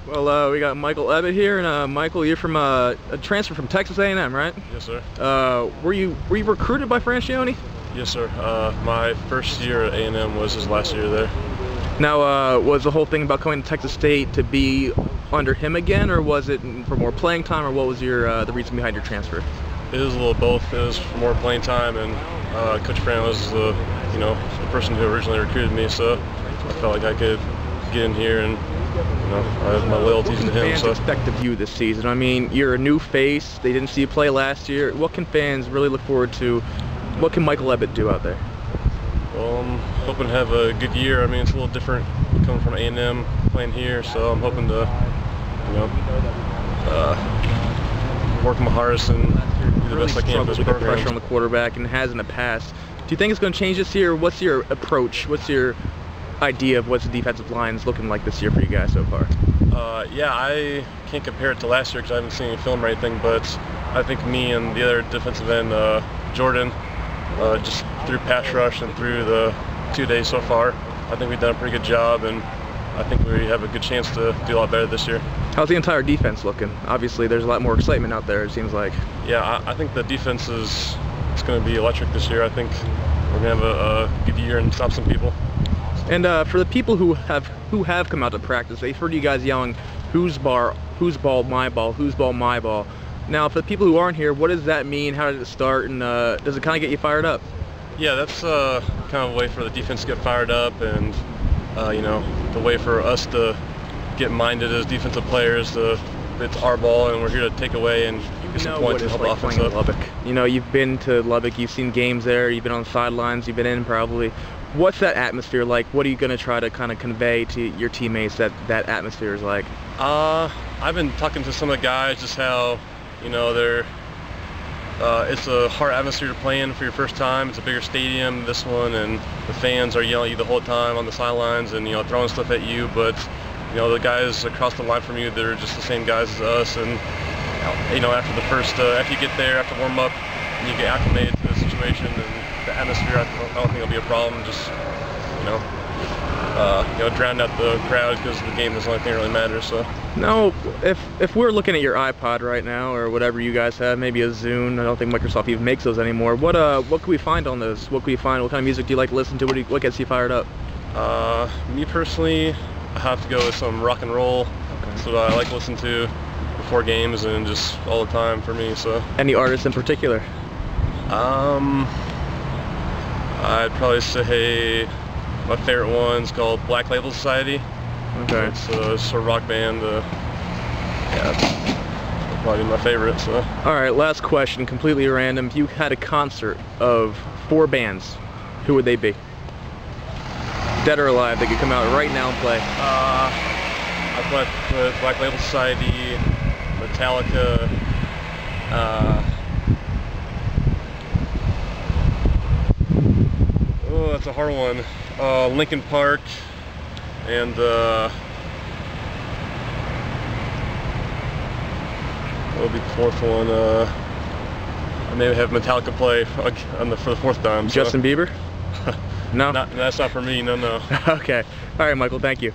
We got Michael Ebbitt here, and Michael, you're from a transfer from Texas A&M, right? Yes, sir. Were you recruited by Francione? Yes, sir. My first year at A&M was his last year there. Now, was the whole thing about coming to Texas State to be under him again, or was it for more playing time, or what was your the reason behind your transfer? It was a little both. It was for more playing time, and Coach Fran was the person who originally recruited me, so I felt like I could get in here and I have my loyalties to him. What can fans expect of you this season? I mean, you're a new face. They didn't see you play last year. What can fans really look forward to? What can Michael Ebbitt do out there? Well, I'm hoping to have a good year. I mean, it's a little different coming from A&M playing here, so I'm hoping to, work my hardest and do the best I can for this program. Pressure on the quarterback, and has in the past. Do you think it's going to change this year? What's your approach? What's your idea of what the defensive line is looking like this year for you guys so far? Yeah, I can't compare it to last year because I haven't seen any film or anything, but I think me and the other defensive end, Jordan, just through pass rush and through the 2 days so far, I think we've done a pretty good job, and I think we have a good chance to do a lot better this year. How's the entire defense looking? Obviously, there's a lot more excitement out there, it seems like. Yeah, I think the defense is going to be electric this year. I think we're going to have a good year and stop some people. And for the people who have come out to practice, they've heard you guys yelling, "Whose ball, my ball, whose ball, my ball." Now, for the people who aren't here, what does that mean? How did it start? And does it kind of get you fired up? Yeah, that's kind of a way for the defense to get fired up, and the way for us to get minded as defensive players. It's our ball, and we're here to take away and get some points and help the offense up. Lubbock. You've been to Lubbock, you've seen games there, you've been on the sidelines, you've been in probably. What's that atmosphere like? What are you going to try to kind of convey to your teammates that atmosphere is like? I've been talking to some of the guys just how, they're it's a hard atmosphere to play in for your first time. It's a bigger stadium, this one, and the fans are yelling at you the whole time on the sidelines and throwing stuff at you. But the guys across the line from you, they're just the same guys as us. And after the first, after you get there, after warm up, and you get acclimated to the situation and the atmosphere, I don't think it'll be a problem. Just drown out the crowd because the game is the only thing that really matters. So. No, if we're looking at your iPod right now or whatever you guys have, maybe a Zune. I don't think Microsoft even makes those anymore. What can we find on those? What can we find? What kind of music do you like to listen to? What gets you fired up? Me personally, I have to go with some rock and roll. Okay. That's what I like to listen to before games and just all the time for me. So. Any artists in particular? I'd probably say my favorite one's called Black Label Society. Okay. It's a sort of rock band. Yeah, probably my favorite. So. All right, last question, completely random. If you had a concert of 4 bands, who would they be? Dead or alive, they could come out right now and play. I'd put Black Label Society, Metallica, oh, that's a hard one. Linkin Park, and what would be the 4th one? I maybe have Metallica play for the 4th time. Justin Bieber? No? That's not for me, no. Okay. All right, Michael, thank you.